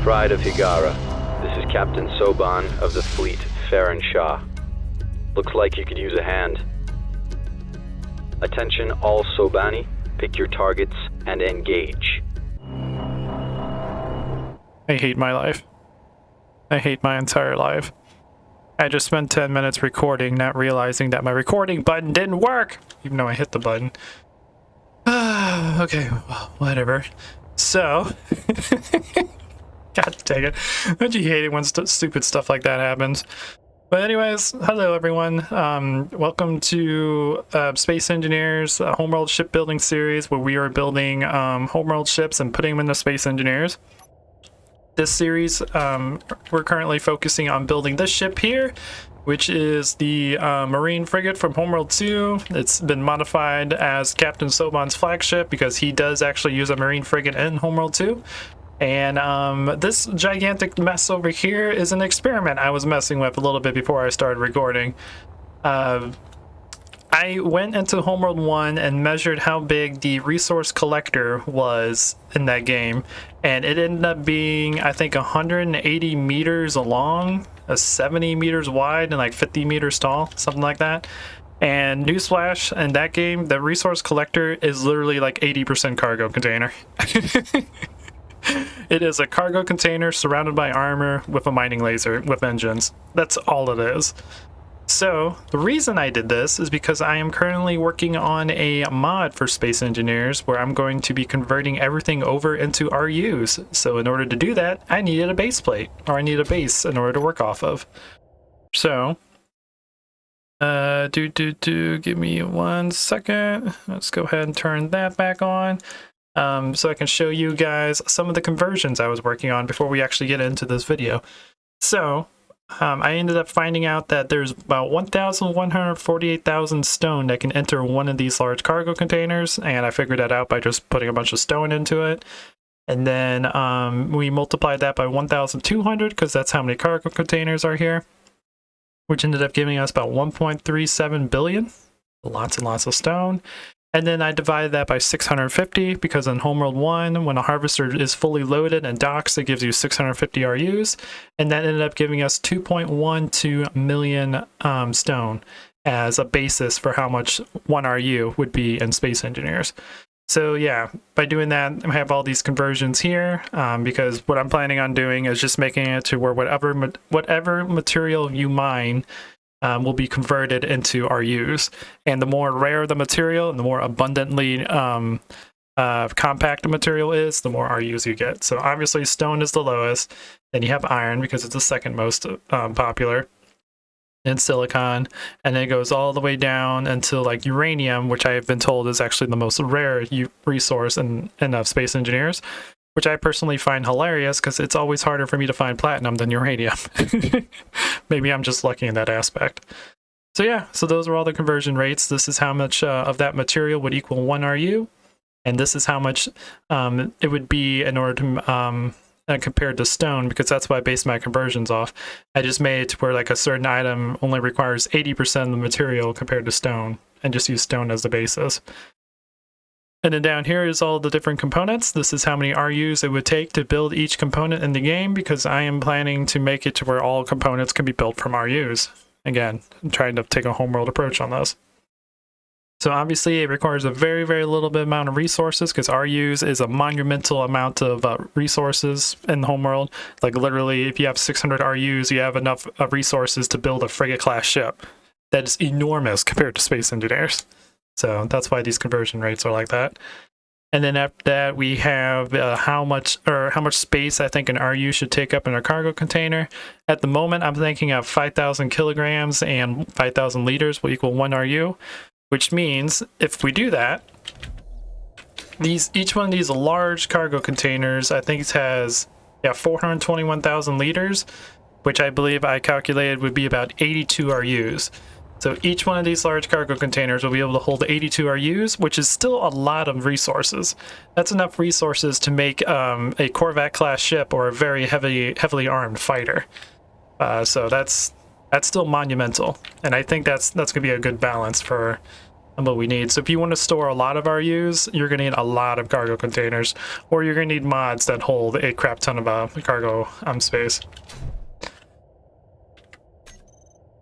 Pride of Higara. This is Captain Soban of the fleet, Farron Shah. Looks like you could use a hand. Attention all Sobani, pick your targets and engage. I hate my life. I hate my entire life. I just spent 10 minutes recording, not realizing that my recording button didn't work, even though I hit the button. Okay, well, whatever. So, God dang it. Don't you hate it when stupid stuff like that happens? But anyways, hello everyone. Welcome to Space Engineers Homeworld Shipbuilding Series, where we are building homeworld ships and putting them into Space Engineers. This series, we're currently focusing on building this ship here, which is the Marine frigate from Homeworld 2. It's been modified as Captain Soban's flagship because he does actually use a Marine frigate in Homeworld 2. And this gigantic mess over here is an experiment I was messing with a little bit before I started recording. I went into Homeworld 1 and measured how big the resource collector was in that game, and it ended up being, I think, 180 meters long, 70 meters wide, and like 50 meters tall, something like that. And newsflash, in that game, the resource collector is literally like 80% cargo container. It is a cargo container surrounded by armor with a mining laser with engines. That's all it is. So, the reason I did this is because I am currently working on a mod for Space Engineers where I'm going to be converting everything over into RUs. So in order to do that, I needed a base plate, or I need a base in order to work off of. So, give me 1 second. Let's go ahead and turn that back on. So I can show you guys some of the conversions I was working on before we actually get into this video. So, I ended up finding out that there's about 1,148,000 stone that can enter one of these large cargo containers, and I figured that out by just putting a bunch of stone into it. And then we multiplied that by 1,200 because that's how many cargo containers are here, which ended up giving us about 1.37 billion. Lots and lots of stone. And then I divided that by 650 because in Homeworld 1, when a harvester is fully loaded and docks, it gives you 650 RUs. And that ended up giving us 2.12 million stone as a basis for how much 1 RU would be in Space Engineers. So yeah, by doing that, I have all these conversions here because what I'm planning on doing is just making it to where whatever material you mine will be converted into RUs, and the more rare the material and the more abundantly compact the material is, the more RUs you get. So obviously stone is the lowest, then you have iron because it's the second most popular, and silicon, and then it goes all the way down until like uranium, which I have been told is actually the most rare resource in Space Engineers, which I personally find hilarious because it's always harder for me to find platinum than uranium. Maybe I'm just lucky in that aspect. So yeah, so those are all the conversion rates. This is how much of that material would equal 1 RU, and this is how much it would be in order to compared to stone, because that's why I based my conversions off. I just made it to where like a certain item only requires 80% of the material compared to stone, and just use stone as the basis. And then down here is all the different components. This is how many RUs it would take to build each component in the game, because I am planning to make it to where all components can be built from RUs. Again, I'm trying to take a homeworld approach on this. So obviously it requires a very, very little bit amount of resources, because RUs is a monumental amount of resources in the homeworld. Like literally, if you have 600 RUs, you have enough resources to build a frigate-class ship. That is enormous compared to Space Engineers. So that's why these conversion rates are like that. And then after that, we have how much space I think an RU should take up in a cargo container. At the moment, I'm thinking of 5,000 kilograms and 5,000 liters will equal 1 RU, which means if we do that, each one of these large cargo containers, I think it has 421,000 liters, which I believe I calculated would be about 82 RUs. So each one of these large cargo containers will be able to hold 82 RUs, which is still a lot of resources. That's enough resources to make a Corvette-class ship or a very heavily armed fighter. So that's still monumental, and I think that's going to be a good balance for what we need. So if you want to store a lot of RUs, you're going to need a lot of cargo containers, or you're going to need mods that hold a crap ton of cargo space.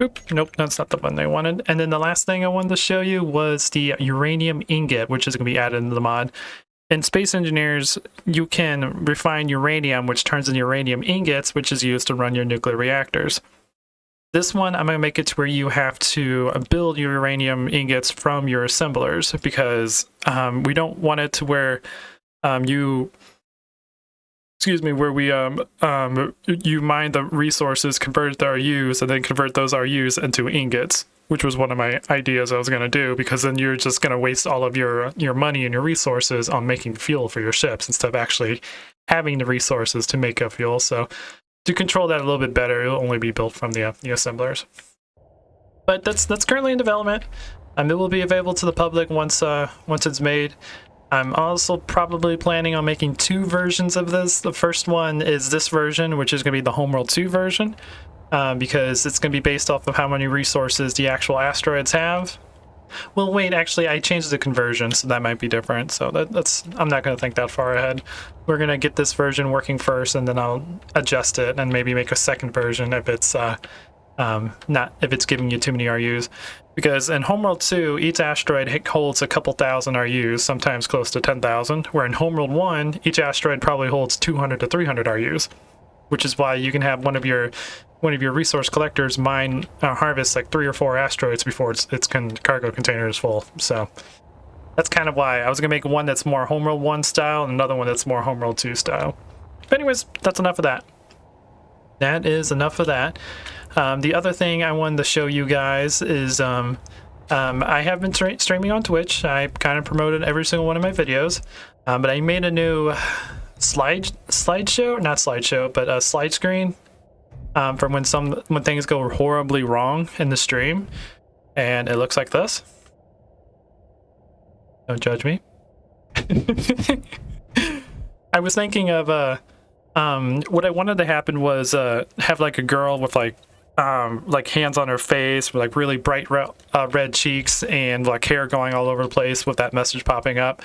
Oop, nope, that's not the one they wanted. And then the last thing I wanted to show you was the uranium ingot, which is going to be added into the mod. In Space Engineers, you can refine uranium, which turns into uranium ingots, which is used to run your nuclear reactors. This one, I'm going to make it to where you have to build your uranium ingots from your assemblers, because we don't want it to where you mine the resources, convert the RUs, and then convert those RUs into ingots, which was one of my ideas I was going to do, because then you're just going to waste all of your money and your resources on making fuel for your ships instead of actually having the resources to make a fuel. So to control that a little bit better, it'll only be built from the assemblers. But that's currently in development. It will be available to the public once it's made. I'm also probably planning on making 2 versions of this. The first one is this version, which is going to be the Homeworld 2 version, because it's going to be based off of how many resources the actual asteroids have. Well, wait, actually, I changed the conversion, so that might be different. So that's I'm not going to think that far ahead. We're going to get this version working first, and then I'll adjust it and maybe make a second version if it's if it's giving you too many RUs. Because in Homeworld 2, each asteroid holds a couple thousand RUs, sometimes close to 10,000, where in Homeworld 1, each asteroid probably holds 200 to 300 RUs, which is why you can have one of your resource collectors harvest like 3 or 4 asteroids before its cargo container is full. So that's kind of why I was gonna make one that's more Homeworld 1 style and another one that's more Homeworld 2 style. But anyways, that's enough of that. That is enough of that. The other thing I wanted to show you guys is I have been streaming on Twitch. I kind of promoted every single one of my videos, but I made a new slide screen for when things go horribly wrong in the stream, and it looks like this. Don't judge me. I was thinking of what I wanted to happen was have like a girl with like hands on her face with like really bright red cheeks and like hair going all over the place with that message popping up,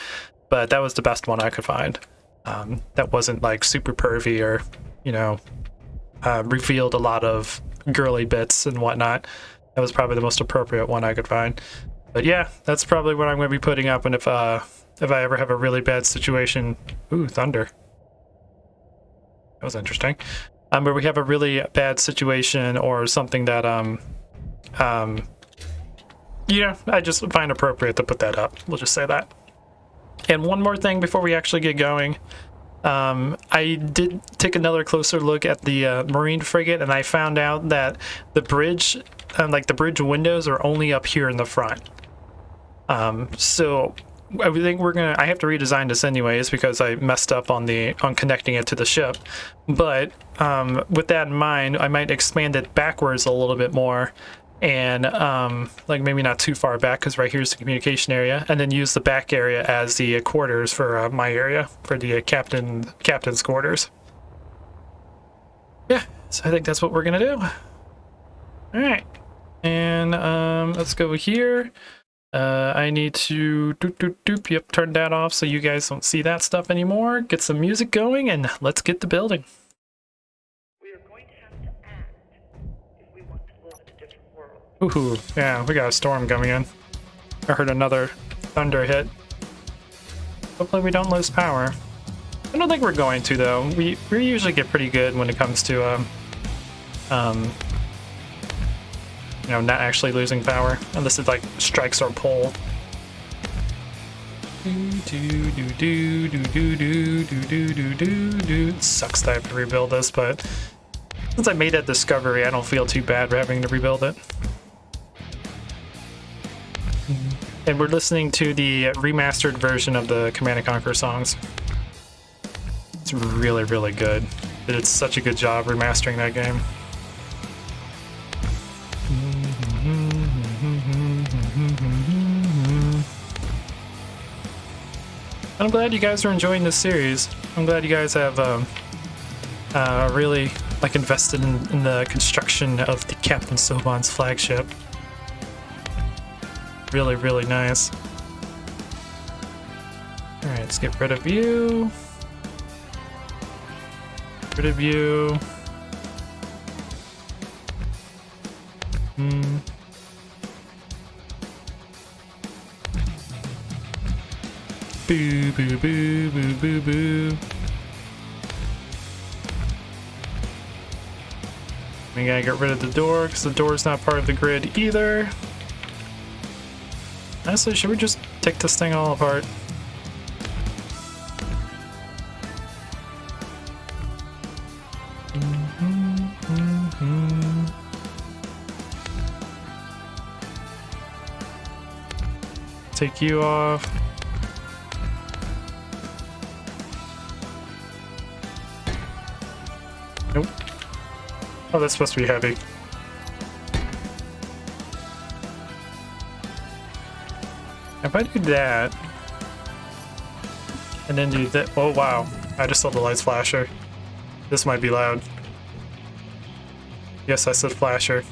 but that was the best one I could find. That wasn't like super pervy or revealed a lot of girly bits and whatnot. That was probably the most appropriate one I could find. But yeah, that's probably what I'm going to be putting up. And if I ever have a really bad situation, ooh, thunder. That was interesting. Where we have a really bad situation or something that I just find appropriate to put that up. We'll just say that. And one more thing before we actually get going. I did take another closer look at the Marine frigate, and I found out that the bridge, the bridge windows, are only up here in the front. So I think I have to redesign this anyways because I messed up on connecting it to the ship. But with that in mind, I might expand it backwards a little bit more, and maybe not too far back, because right here's the communication area, and then use the back area as the quarters for my area for the captain's quarters. Yeah, so I think that's what we're gonna do. All right, and let's go here. I need to turn that off so you guys don't see that stuff anymore. Get some music going, and let's get to building. We are going to have to act if we want to live in a different world. Ooh, yeah, we got a storm coming in. I heard another thunder hit. Hopefully we don't lose power. I don't think we're going to, though. We usually get pretty good when it comes to not actually losing power, unless it like strikes our pole. It sucks that I have to rebuild this, but since I made that discovery, I don't feel too bad for having to rebuild it. And we're listening to the remastered version of the Command & Conquer songs. It's really, really good. They did such a good job remastering that game. I'm glad you guys are enjoying this series. I'm glad you guys have really invested in the construction of the Captain Soban's flagship. Really, really nice. Alright, let's get rid of you. Rid of you. Boo, boo, boo, boo, boo, boo. We gotta get rid of the door because the door's not part of the grid either. Honestly, should we just take this thing all apart? Take you off. Nope. Oh, that's supposed to be heavy. If I do that, and then do that, oh wow, I just saw the lights flasher. This might be loud. Yes, I said flasher.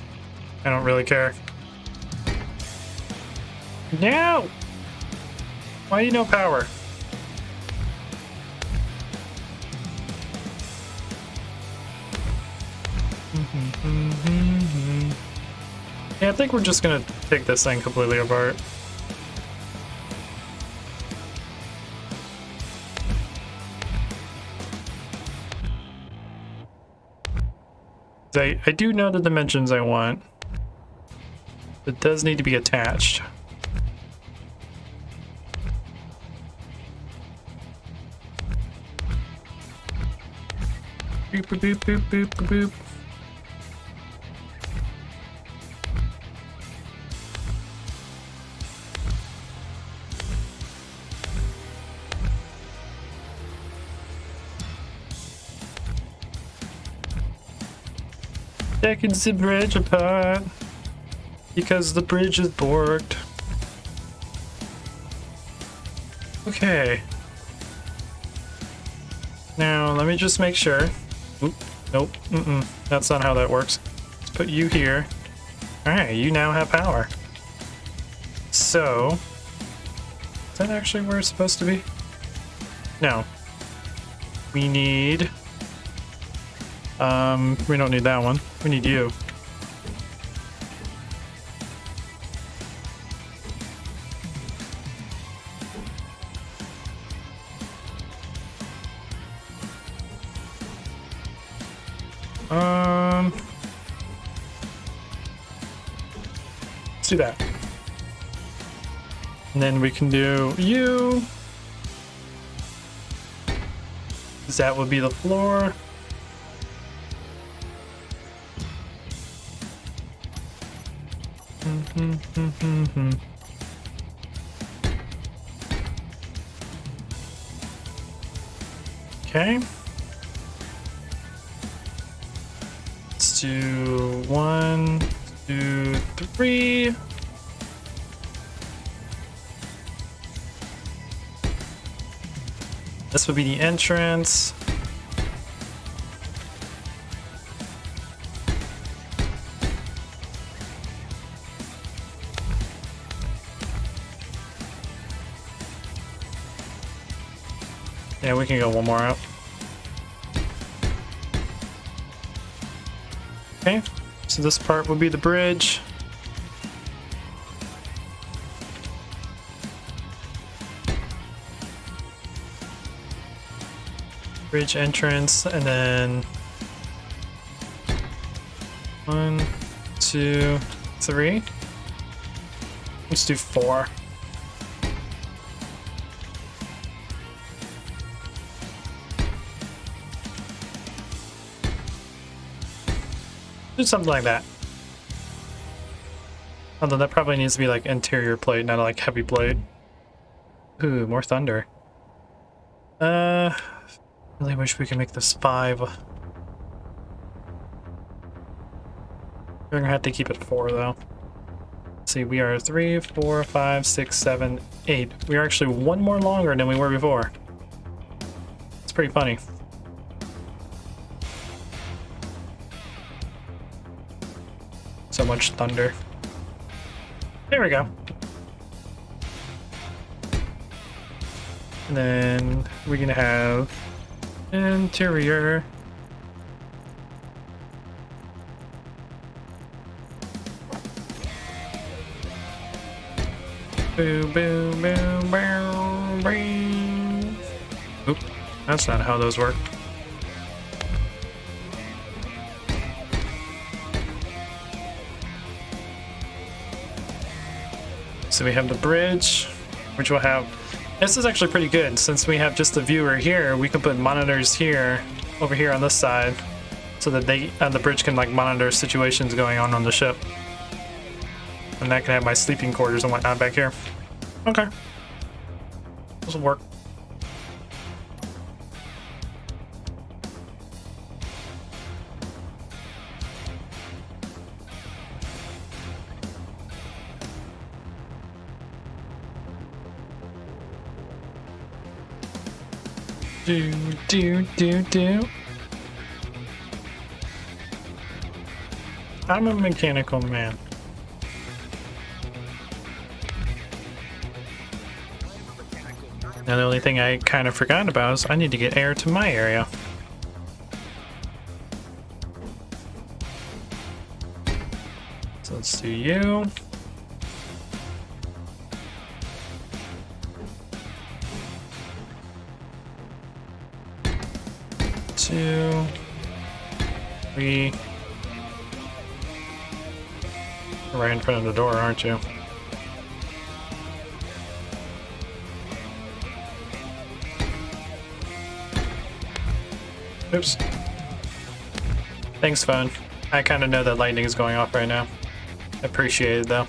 I don't really care. No! Why you no power? Yeah, I think we're just gonna take this thing completely apart. I do know the dimensions I want. It does need to be attached. Boop, boop, boop, boop, boop, boop, boop. Taking the bridge apart because the bridge is borked. Okay. Now let me just make sure. Oop, nope. That's not how that works. Let's put you here. Alright, you now have power. So, is that actually where it's supposed to be? No. We need... we don't need that one. We need you. Let's do that. And then we can do you. 'Cause that would be the floor. Okay. Let's do 1, 2, 3. This would be the entrance. Yeah, we can go one more out. Okay, so this part will be the bridge. Bridge entrance, and then 1, 2, 3. Let's do 4. Do something like that. Although that probably needs to be like interior plate, not like heavy plate. Ooh, more thunder. Really wish we could make this 5. We're gonna have to keep it 4 though. Let's see, we are 3, 4, 5, 6, 7, 8. We are actually 1 more longer than we were before. It's pretty funny. So much thunder. There we go. And then we're gonna have interior. Boom, boom, boom, boom, boom. Oop, that's not how those work. So we have the bridge, which will have... This is actually pretty good. Since we have just the viewer here, we can put monitors here, over here on this side, so that they the bridge can like monitor situations going on the ship. And that can have my sleeping quarters and whatnot back here. Okay. This will work. Do. I'm a mechanical man. Now the only thing I kind of forgot about is I need to get air to my area. So let's do you. Two, three. You're right in front of the door, aren't you? Oops. Thanks, phone. I kind of know that lightning is going off right now. Appreciate it, though.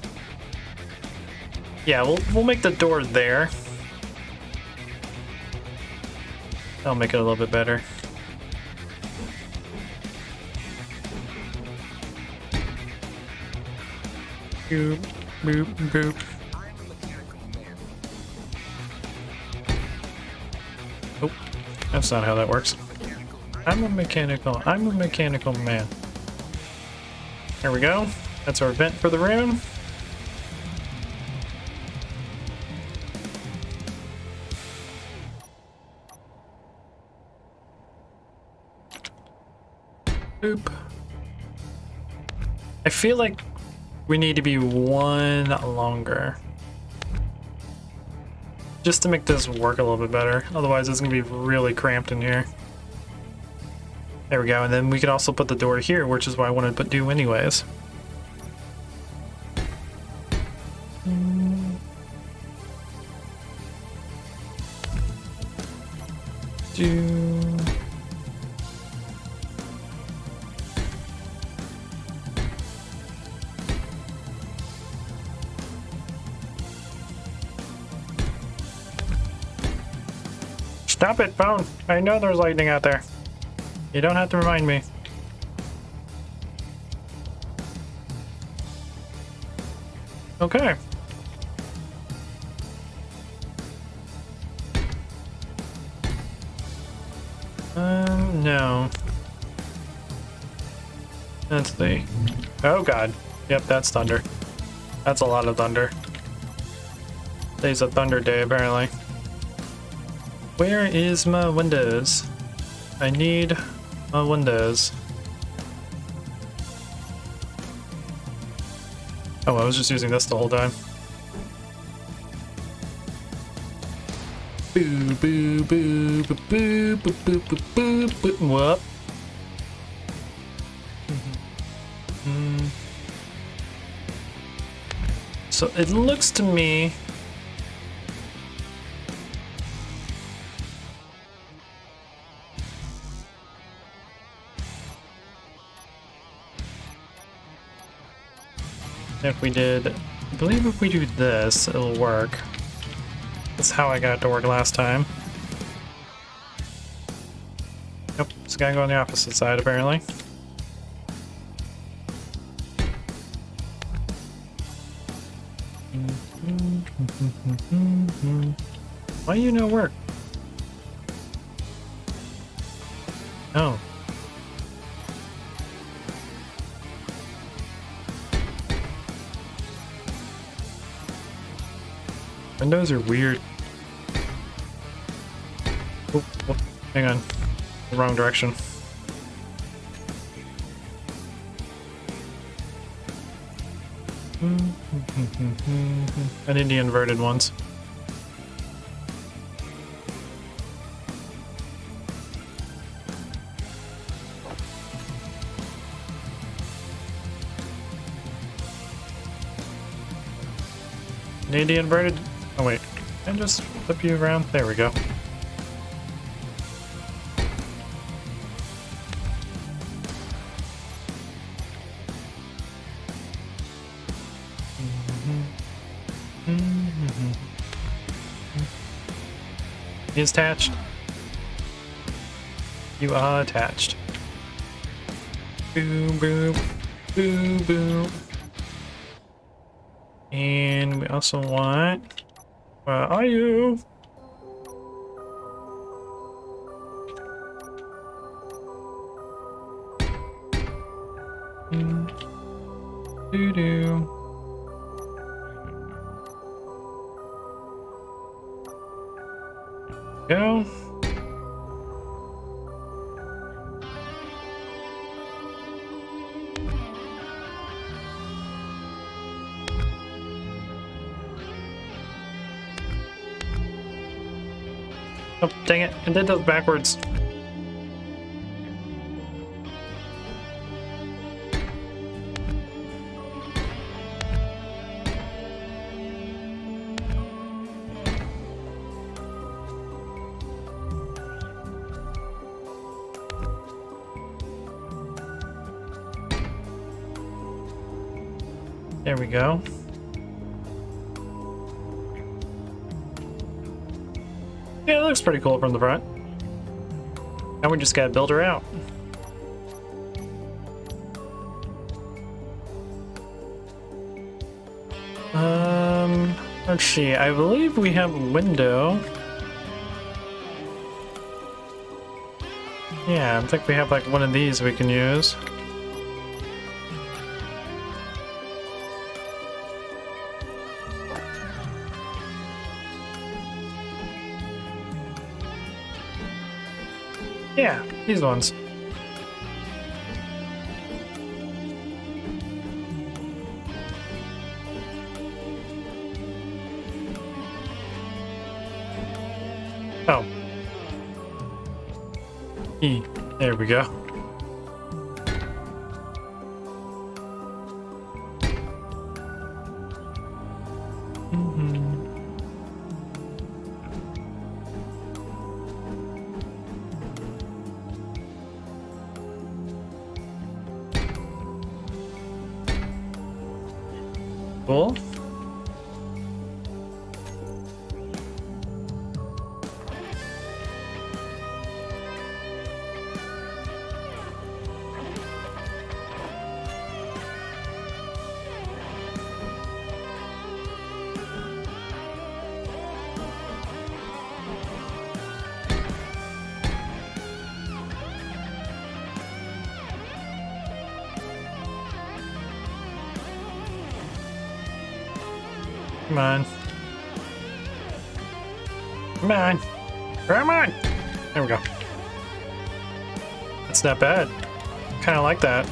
Yeah, we'll make the door there. That'll make it a little bit better. Boop, boop, boop. Oh, that's not how that works. I'm a mechanical man. There we go. That's our vent for the room. Boop. I feel like we need to be one longer. Just to make this work a little bit better. Otherwise it's gonna be really cramped in here. There we go, and then we could also put the door here, which is what I wanted to do anyways. Stop it, phone! I know there's lightning out there. You don't have to remind me. Okay. No. That's the... Oh god. Yep, that's thunder. That's a lot of thunder. Today's a thunder day, apparently. Where is my windows? I need my windows. Oh, I was just using this the whole time. Boo, boo, boo, boo, boo, boo, boo, boo, boo, boo. Whoop. So it looks to me if we did, I believe if we do this, it'll work. That's how I got it to work last time. Yep, it's gotta go on the opposite side apparently. Why do you know work? Oh. Windows are weird. Oop, oop, hang on. The wrong direction. I need the inverted ones. Need the inverted? Oh wait, can I just flip you around? There we go. He's attached. You are attached. Boom, boom, boom, boom. And we also want... Where are you? Doo-doo. Go. Oh, dang it. I did those backwards. There we go. Yeah, it looks pretty cool from the front. Now we just gotta build her out. Let's see. I believe we have a window. Yeah, I think we have like one of these we can use. Yeah, these ones. Oh. E. There we go. Cool. Come on. Come on. Come on. There we go. That's not bad. Kind of like that.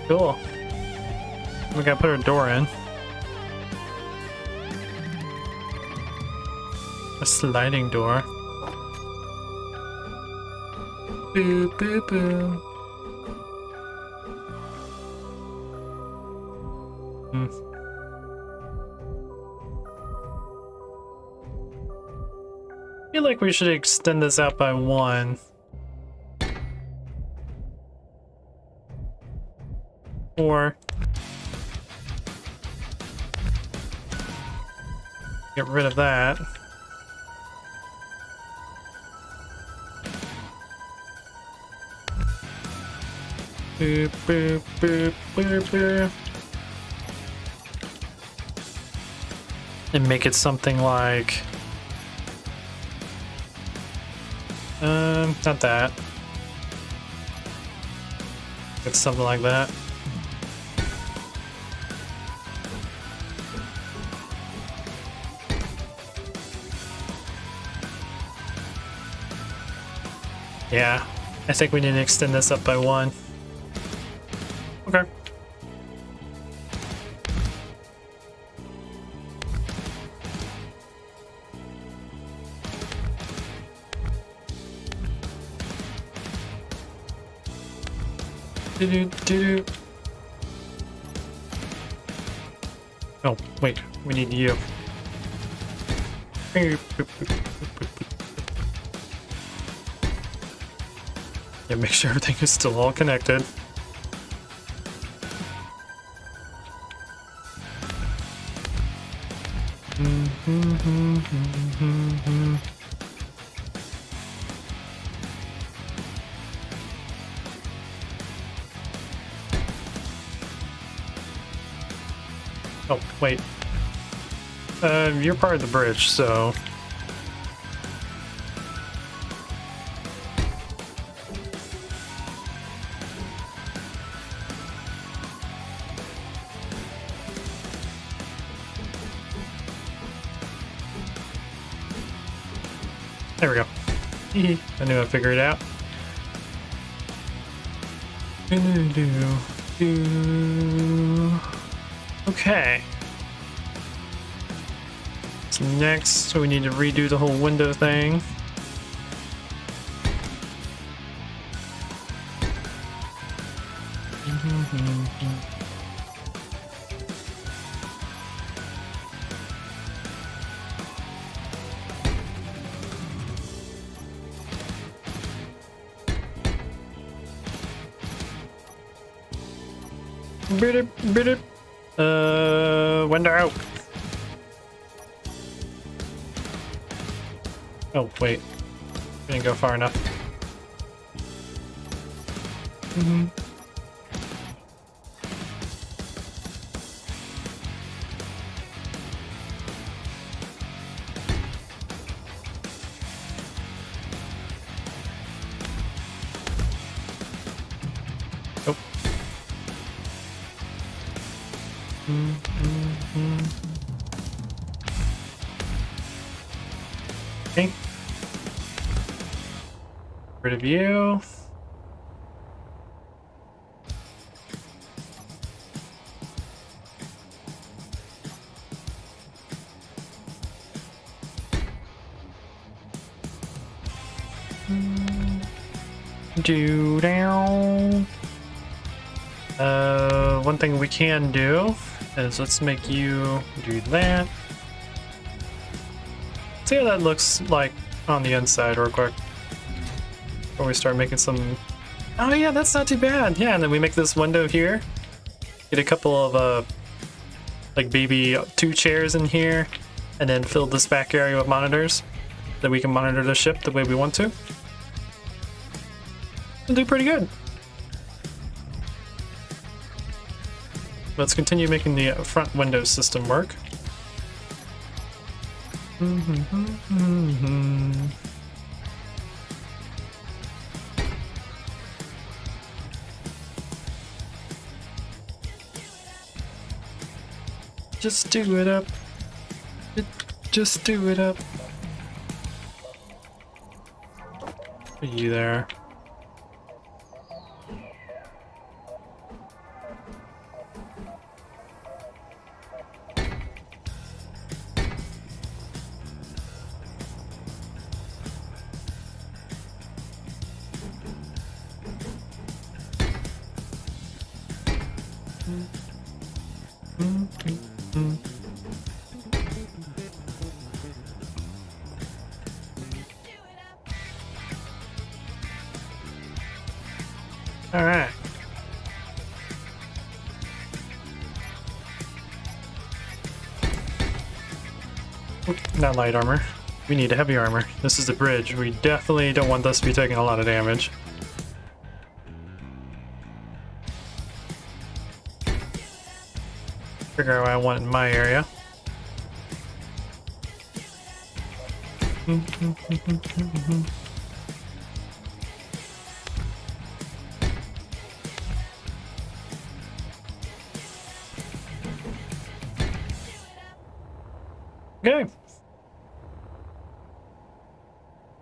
Cool. We gotta put our door in. A sliding door. Boo boo boo. I feel like we should extend this out by one. Or get rid of that. Boop, boop, boop, boop, boop. and make it something like not that. It's something like that. Yeah, I think we need to extend this up by 1. Okay. Do-do-do-do. Oh, wait, we need you. Yeah, make sure everything is still all connected. Oh, wait. You're part of the bridge, so... There we go. I knew I'd figure it out. Okay. So next, we need to redo the whole window thing. Window out. Oh, wait. Didn't go far enough. Oh. Okay. Rid of you. Do down. One thing we can do is let's make you do that. See how that looks like on the inside real quick. Before we start making some... Oh yeah, that's not too bad. Yeah, and then we make this window here. Get a couple of, like maybe 2 chairs in here. And then fill this back area with monitors. That we can monitor the ship the way we want to. It'll do pretty good. Let's continue making the front window system work. Just do it up. Just do it up. Are you there? All right. Not light armor. We need heavy armor. This is the bridge. We definitely don't want this to be taking a lot of damage. Figure out what I want in my area. Okay.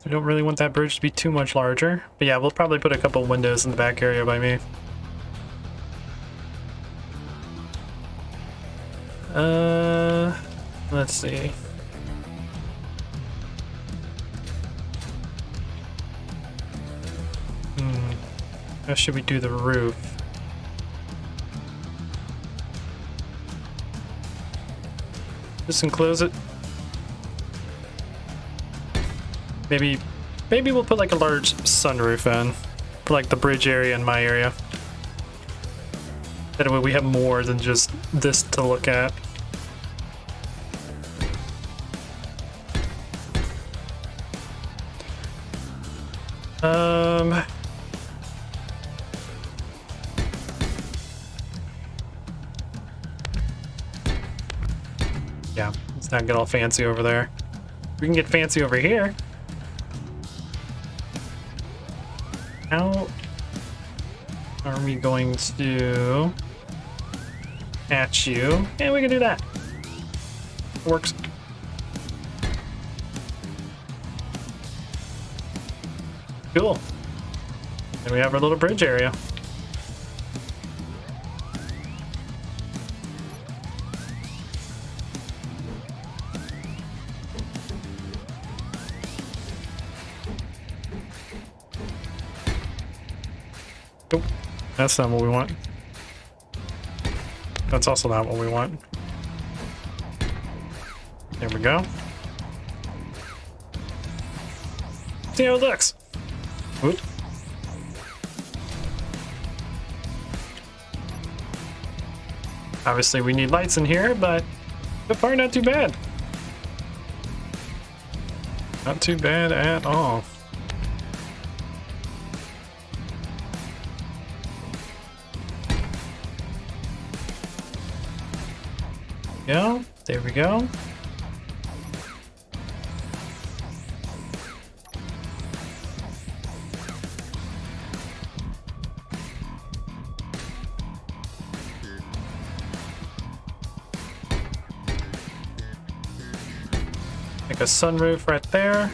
I don't really want that bridge to be too much larger. But yeah, we'll probably put a couple windows in the back area by me. Let's see. How should we do the roof? Just enclose it. Maybe we'll put like a large sunroof in for like the bridge area in my area. That way we have more than just this to look at. Yeah, let's not get all fancy over there. We can get fancy over here. How are we going to attach you? And we can do that. It works. Cool. And we have our little bridge area. Nope, that's not what we want. That's also not what we want. There we go. See how it looks. Whoop. Obviously we need lights in here, but so far not too bad. Not too bad at all. Yeah, there we go. Make a sunroof right there.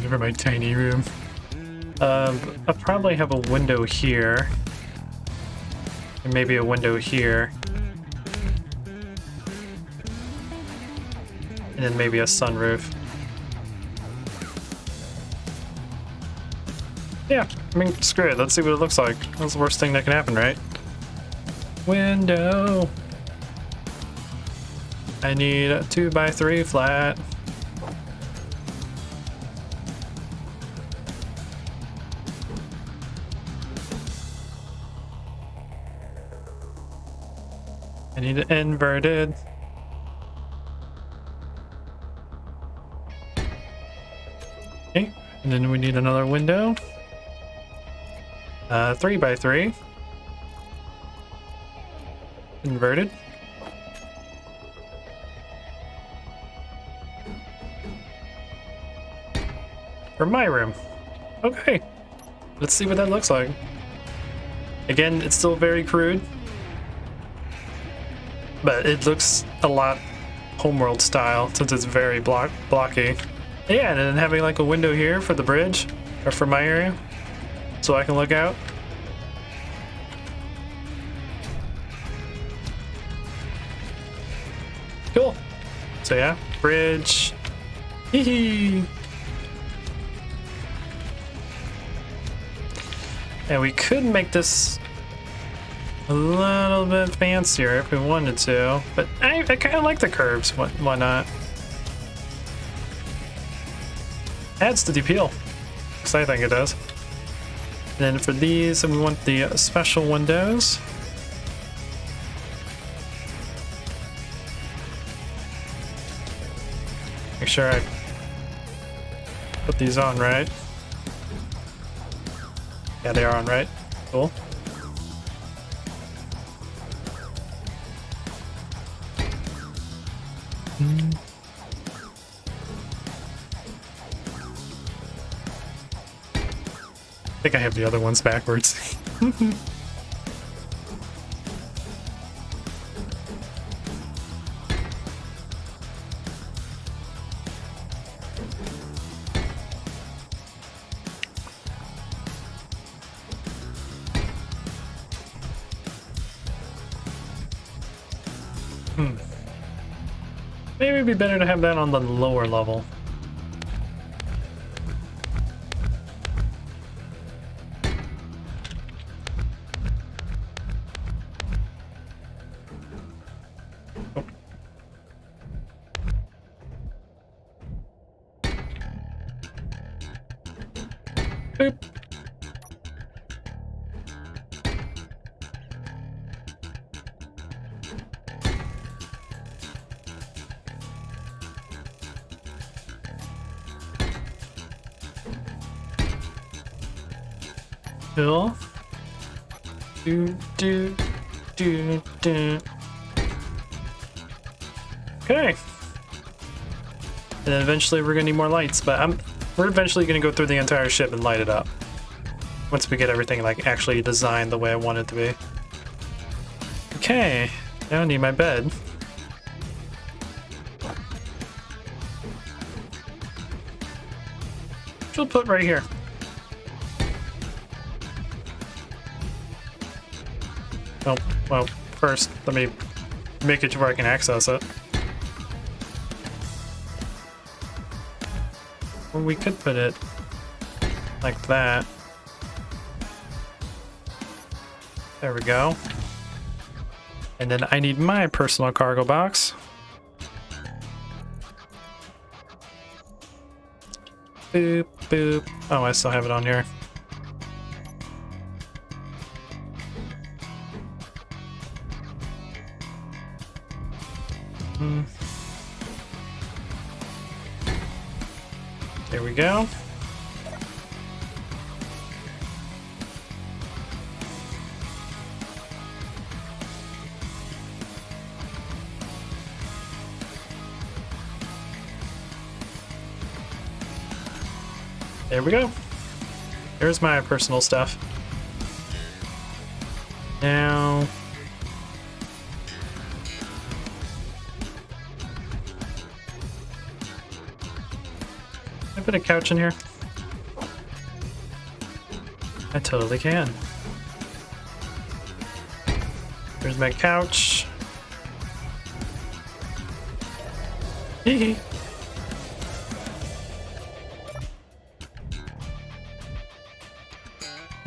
For my tiny room. I'll probably have a window here. And maybe a window here. And then maybe a sunroof. Yeah, I mean, screw it. Let's see what it looks like. That's the worst thing that can happen, right? Window. I need a 2x3 flat. I need it inverted. Okay, and then we need another window. 3x3. Inverted. For my room. Okay. Let's see what that looks like. Again, it's still very crude. But it looks a lot homeworld style since it's very blocky. Yeah, and then having like a window here for the bridge, or for my area, so I can look out. Cool. So yeah, bridge. Hee. And we could make this a little bit fancier if we wanted to, but I kind of like the curves. Why not? Adds to the appeal, because I think it does. And then for these, we want the special windows. Make sure I put these on right. Yeah, they are on right. Cool. I think I have the other ones backwards. Maybe it'd be better to have that on the lower level. Oh. Boop. Cool. Do. Okay. And then eventually we're gonna need more lights, but we're eventually gonna go through the entire ship and light it up. Once we get everything like actually designed the way I want it to be. Okay, now I need my bed. Which we'll put right here. Oh, well, first, let me make it to where I can access it. Or we could put it like that. There we go. And then I need my personal cargo box. Boop, boop. Oh, I still have it on here. There we go. There we go. There's my personal stuff. Now... Can I put a couch in here? I totally can. There's my couch. Hee hee.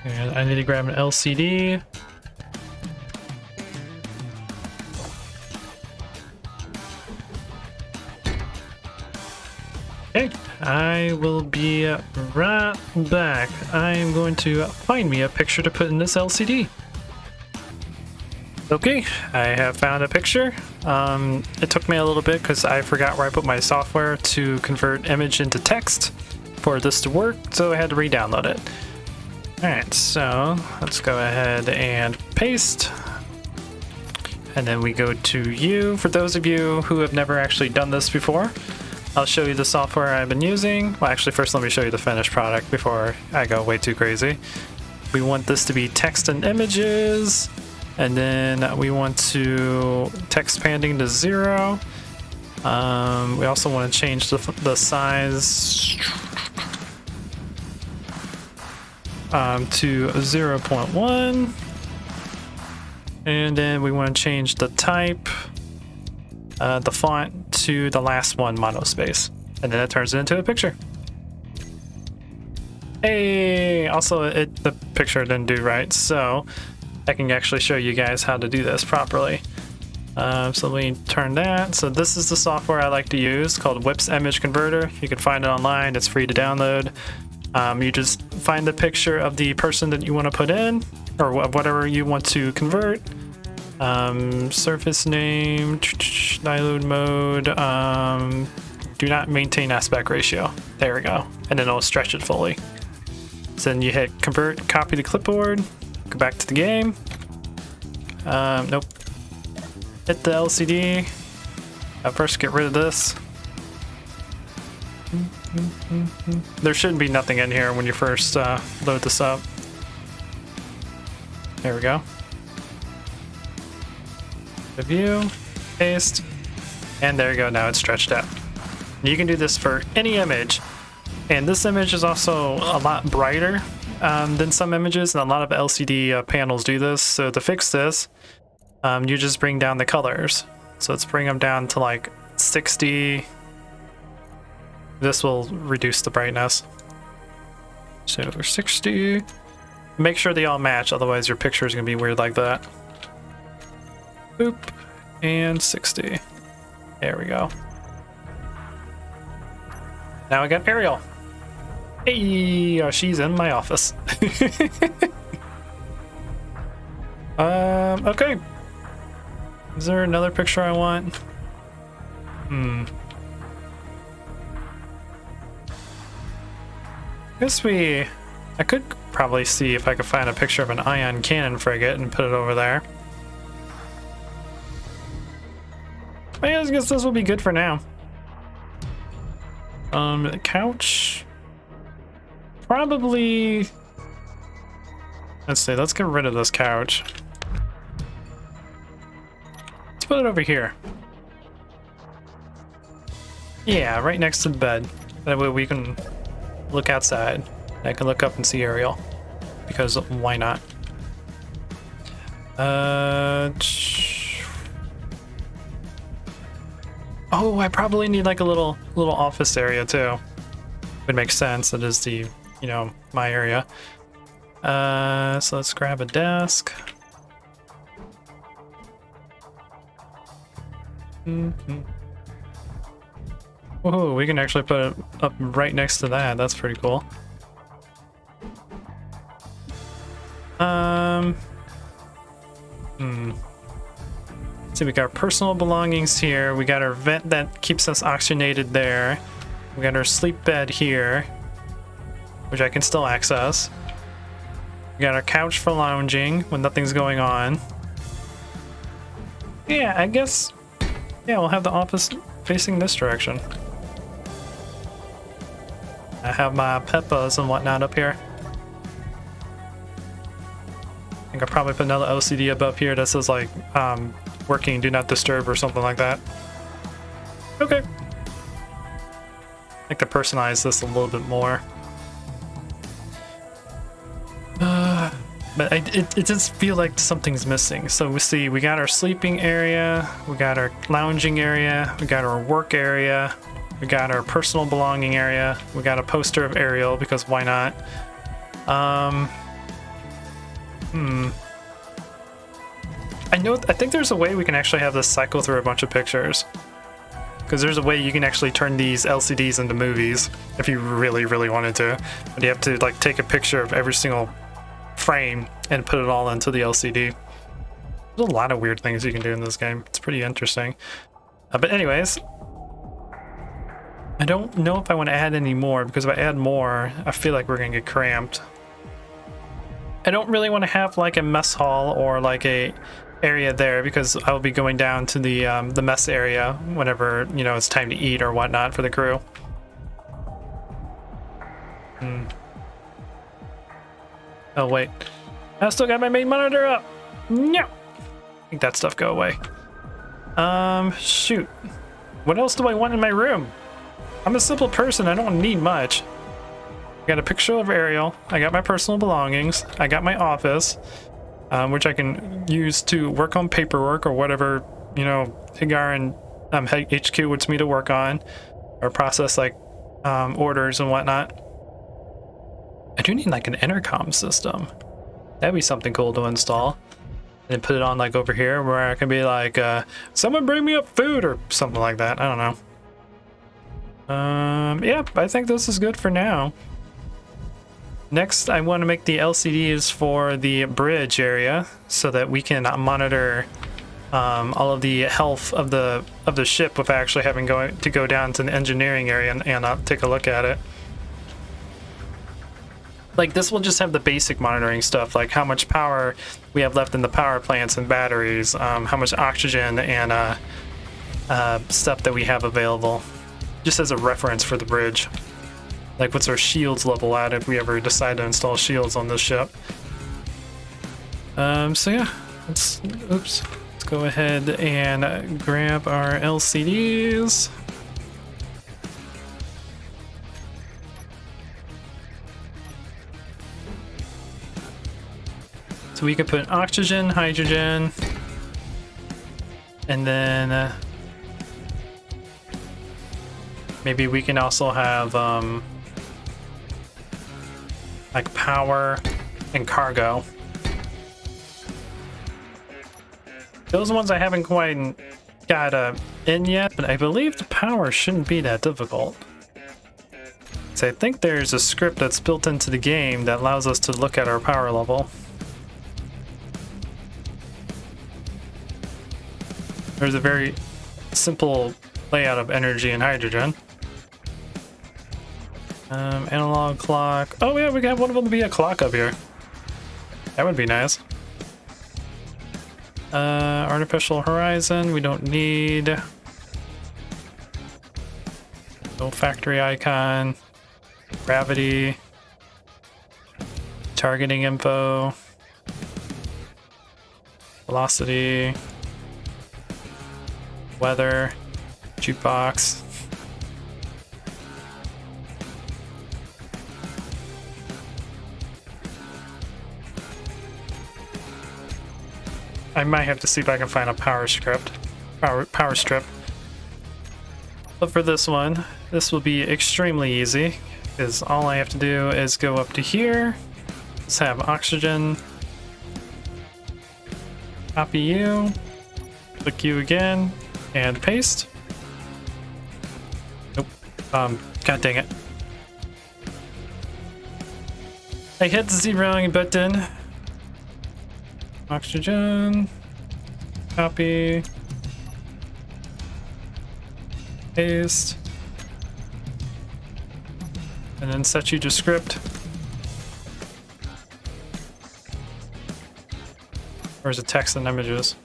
And I need to grab an LCD. Okay, I will be right back. I am going to find me a picture to put in this LCD. Okay, I have found a picture. It took me a little bit because I forgot where I put my software to convert image into text for this to work, so I had to re-download it. Alright, so let's go ahead and paste. And then we go to you. For those of you who have never actually done this before, I'll show you the software I've been using. Well, actually, first let me show you the finished product before I go way too crazy. We want this to be text and images. And then we want to text padding to 0. We also want to change the size to 0.1, and then we want to change the type, the font to the last one, monospace, and then it turns it into a picture. Hey, also the picture didn't do right, so I can actually show you guys how to do this properly. So let me turn that. So this is the software I like to use called Whips Image Converter. You can find it online, it's free to download. You just find the picture of the person that you want to put in, or whatever you want to convert. Surface name, dilute mode, do not maintain aspect ratio. There we go. And then it'll stretch it fully. So then you hit convert, copy to clipboard, go back to the game. Nope. Hit the LCD. First, get rid of this. There shouldn't be nothing in here when you first load this up. There we go. View, paste, and there you go. Now it's stretched out. You can do this for any image, and this image is also a lot brighter than some images, and a lot of LCD panels do this. So to fix this, you just bring down the colors. So let's bring them down to like 60. This will reduce the brightness. So 60. Make sure they all match, otherwise your picture is gonna be weird like that. Boop, and 60. There we go. Now I got Ariel. Hey, she's in my office. Okay. Is there another picture I want? I could probably see if I could find a picture of an ion cannon frigate and put it over there. I guess this will be good for now. The couch. Probably. Let's see, let's get rid of this couch. Let's put it over here. Yeah, right next to the bed. That way we can look outside. I can look up and see Ariel. Because why not? Oh, I probably need like a little office area too. Would make sense. That is the, you know, my area. So let's grab a desk. Whoa, we can actually put it up right next to that. That's pretty cool. So we got our personal belongings here. We got our vent that keeps us oxygenated there. We got our sleep bed here, which I can still access. We got our couch for lounging when nothing's going on. Yeah, I guess, yeah, we'll have the office facing this direction. I have my Peppas and whatnot up here. I think I'll probably put another LCD above here that says like, working, do not disturb or something like that. Okay. I think to personalize this a little bit more. But it does feel like something's missing. So we see we got our sleeping area, we got our lounging area, we got our work area, we got our personal belonging area, we got a poster of Ariel because why not? I think there's a way we can actually have this cycle through a bunch of pictures. Because there's a way you can actually turn these LCDs into movies if you really, really wanted to. But you have to like take a picture of every single frame and put it all into the LCD. There's a lot of weird things you can do in this game. It's pretty interesting. But anyways, I don't know if I want to add any more, because if I add more, I feel like we're going to get cramped. I don't really want to have like a mess hall or like a area there, because I'll be going down to the mess area whenever, you know, it's time to eat or whatnot for the crew. Oh wait, I still got my main monitor up. No, make that stuff go away. Shoot, what else do I want in my room? I'm a simple person, I don't need much. I got a picture of Ariel, I got my personal belongings, I got my office, which I can use to work on paperwork or whatever, you know, Higar and HQ wants me to work on, or process like orders and whatnot. I do need like an intercom system. That'd be something cool to install. And put it on like over here where I can be like, someone bring me up food or something like that. I don't know. Yeah, I think this is good for now. Next, I want to make the LCDs for the bridge area so that we can monitor all of the health of the ship without actually having to go down to the engineering area and take a look at it. like this will just have the basic monitoring stuff, like how much power we have left in the power plants and batteries, how much oxygen and stuff that we have available, just as a reference for the bridge. Like what's our shields level at if we ever decide to install shields on this ship. So yeah, let's go ahead and grab our LCDs. So we can put oxygen, hydrogen, and then maybe we can also have like power and cargo. Those ones I haven't quite got in yet, but I believe the power shouldn't be that difficult. So I think there's a script that's built into the game that allows us to look at our power level. There's a very simple layout of energy and hydrogen. Analog clock. Oh yeah, we got one of them to be a clock up here. That would be nice. Artificial horizon, we don't need. No factory icon. Gravity. Targeting info. Velocity. Weather. Jukebox. I might have to see if I can find a power strip. But for this one, this will be extremely easy, because all I have to do is go up to here. Let's have oxygen. Copy you. Click you again, and paste. Nope. God dang it. I hit the wrong button. Oxygen, copy, paste, and then set you to script. Or is it text and images?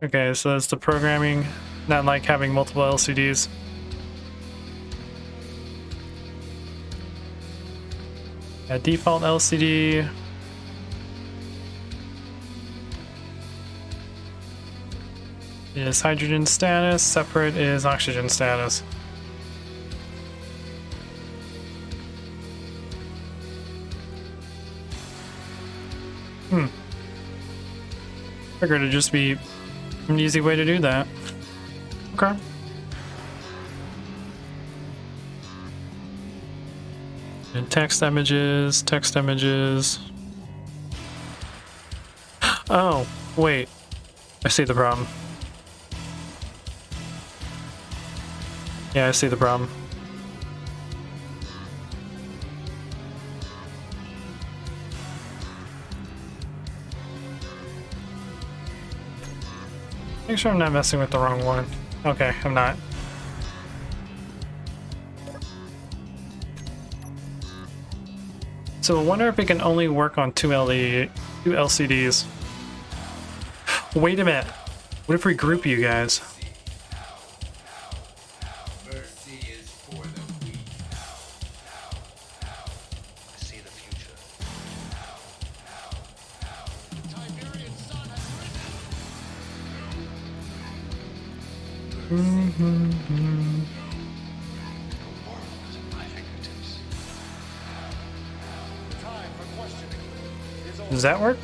Okay, so that's the programming, not like having multiple LCDs. A default LCD. Is hydrogen status, separate is oxygen status. Figured it'd just be an easy way to do that. Okay. And text images, text images. Oh, wait. I see the problem. Yeah, I see the problem. Make sure I'm not messing with the wrong one. Okay, I'm not. So I wonder if it can only work on two LCDs. Wait a minute. What if we group you guys? Does that work?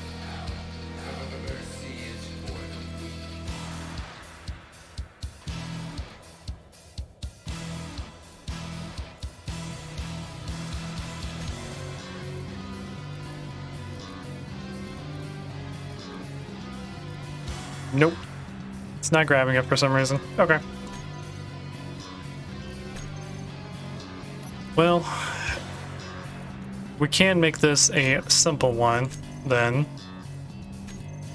Nope. It's not grabbing it for some reason. Okay. Well, we can make this a simple one then.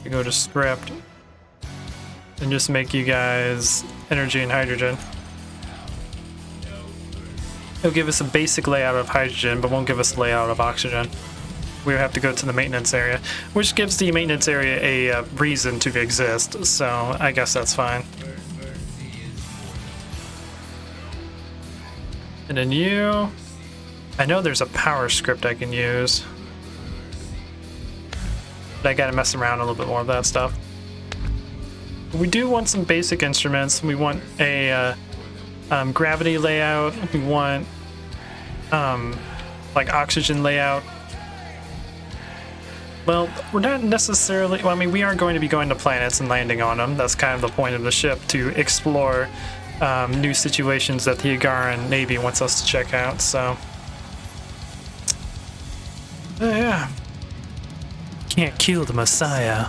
We go to script and just make you guys energy and hydrogen. It'll give us a basic layout of hydrogen, but won't give us a layout of oxygen. We have to go to the maintenance area, which gives the maintenance area a reason to exist, so I guess that's fine. And then you... I know there's a power script I can use, but I gotta mess around a little bit more with that stuff. We do want some basic instruments. We want a gravity layout. We want like oxygen layout. Well, we're not necessarily... Well, I mean, we are going to be going to planets and landing on them. That's kind of the point of the ship, to explore new situations that the Agaran Navy wants us to check out, so... yeah. Can't kill the Messiah.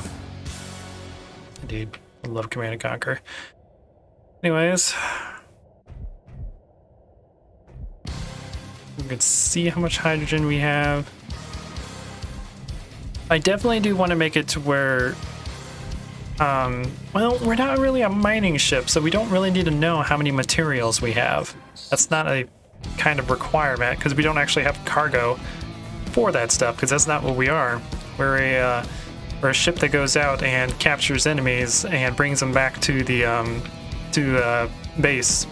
Indeed. I love Command & Conquer. Anyways... we can see how much hydrogen we have. I definitely do want to make it to where, well, we're not really a mining ship, so we don't really need to know how many materials we have. That's not a kind of requirement, because we don't actually have cargo for that stuff, because that's not what we are. We're a ship that goes out and captures enemies and brings them back to the base,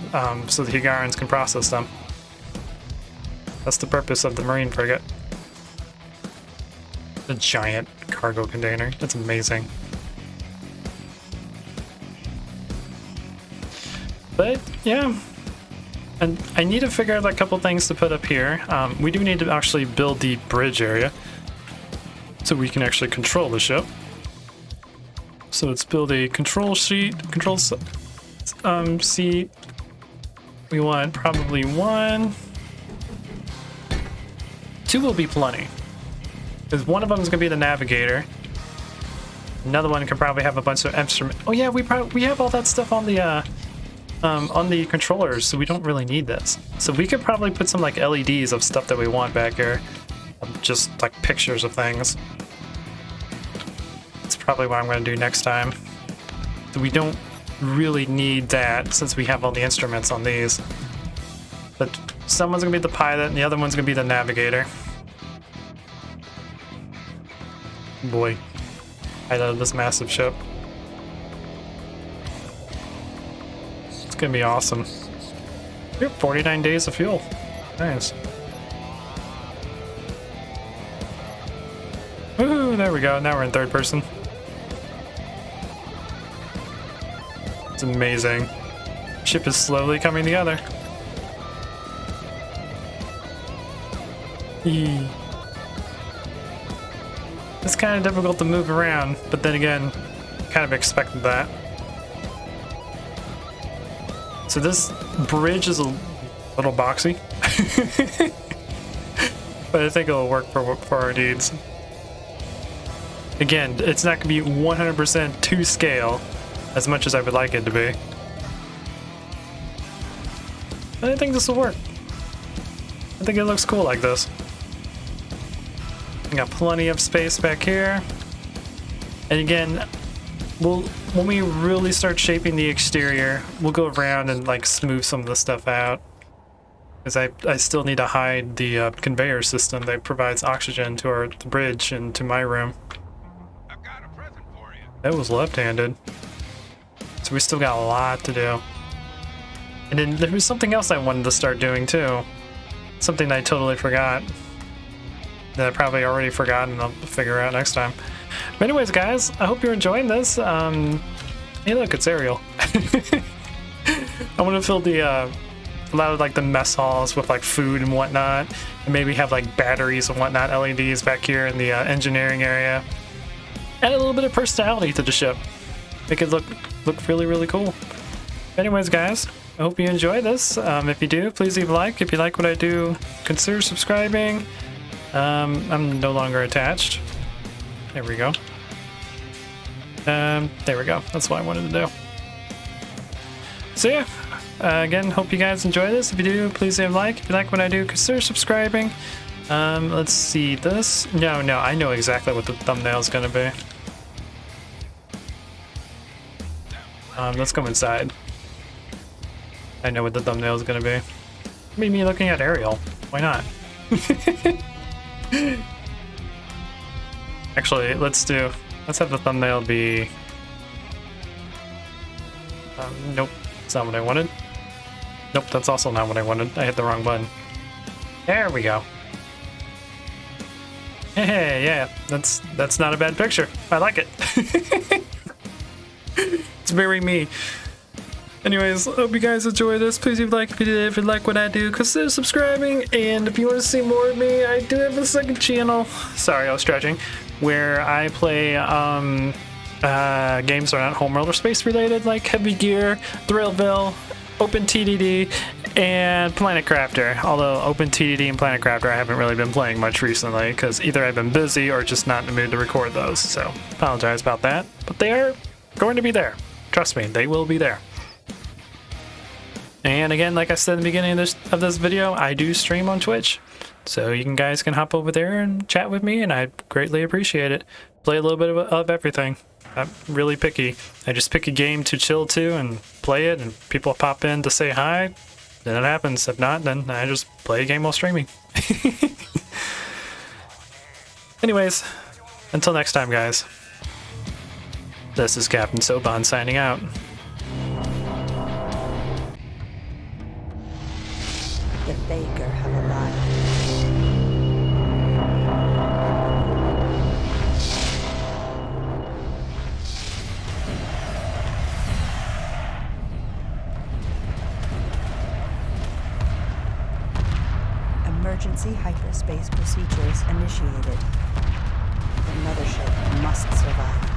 so the Higarans can process them. That's the purpose of the Marine frigate. A giant cargo container. That's amazing. But yeah, and I need to figure out a couple things to put up here. We do need to actually build the bridge area so we can actually control the ship. So let's build a control seat. Seat. We want probably 1. 2 will be plenty. Because one of them is going to be the navigator. Another one can probably have a bunch of instruments. Oh yeah, we have all that stuff on the controllers, so we don't really need this. So we could probably put some like LEDs of stuff that we want back here, just like pictures of things. That's probably what I'm going to do next time. So we don't really need that since we have all the instruments on these. But someone's going to be the pilot, and the other one's going to be the navigator. Boy, I love this massive ship. It's gonna be awesome. We have 49 days of fuel. Nice. Woohoo, there we go. Now we're in third person. It's amazing. Ship is slowly coming together. Eee. It's kind of difficult to move around, but then again, kind of expected that. So this bridge is a little boxy, but I think it'll work for our needs. Again, it's not going to be 100% to scale as much as I would like it to be. But I think this will work. I think it looks cool like this. We got plenty of space back here. And again, when we really start shaping the exterior, we'll go around and like smooth some of the stuff out. Because I still need to hide the conveyor system that provides oxygen to the bridge and to my room. I've got a present for you. That was left-handed. So we still got a lot to do. And then there was something else I wanted to start doing too. Something that I totally forgot. That I probably already forgotten and I'll figure out next time. But anyways, guys, I hope you're enjoying this. Hey look, it's Ariel. I want to fill a lot of like the mess halls with like food and whatnot, and maybe have like batteries and whatnot, LEDs back here in the engineering area. Add a little bit of personality to the ship. Make it look really, really cool. Anyways, guys, I hope you enjoy this. If you do, please leave a like. If you like what I do, consider subscribing. I'm no longer attached. There we go. There we go. That's what I wanted to do. So yeah, again, hope you guys enjoy this. If you do, please leave a like. If you like what I do, consider subscribing. Let's see this. No, I know exactly what the thumbnail is going to be. Let's go inside. I know what the thumbnail is going to be. Maybe me looking at Ariel. Why not? Actually, let's have the thumbnail be... nope, that's not what I wanted. Nope, that's also not what I wanted. I hit the wrong button. There we go. Hey, yeah, that's not a bad picture. I like it. It's very me. Anyways, hope you guys enjoy this. Please leave a like if you like what I do, consider subscribing. And if you want to see more of me, I do have a second channel. Sorry, I was stretching. Where I play games that are not homeworld or space related, like Heavy Gear, Thrillville, Open TDD, and Planet Crafter. Although Open TDD and Planet Crafter I haven't really been playing much recently because either I've been busy or just not in the mood to record those. So apologize about that. But they are going to be there. Trust me, they will be there. And again, like I said in the beginning of this video, I do stream on Twitch. So you guys can hop over there and chat with me, and I'd greatly appreciate it. Play a little bit of everything. I'm really picky. I just pick a game to chill to and play it, and people pop in to say hi, then it happens. If not, then I just play a game while streaming. Anyways, until next time, guys. This is Captain Soban signing out. The Baker have arrived. Emergency hyperspace procedures initiated. The mothership must survive.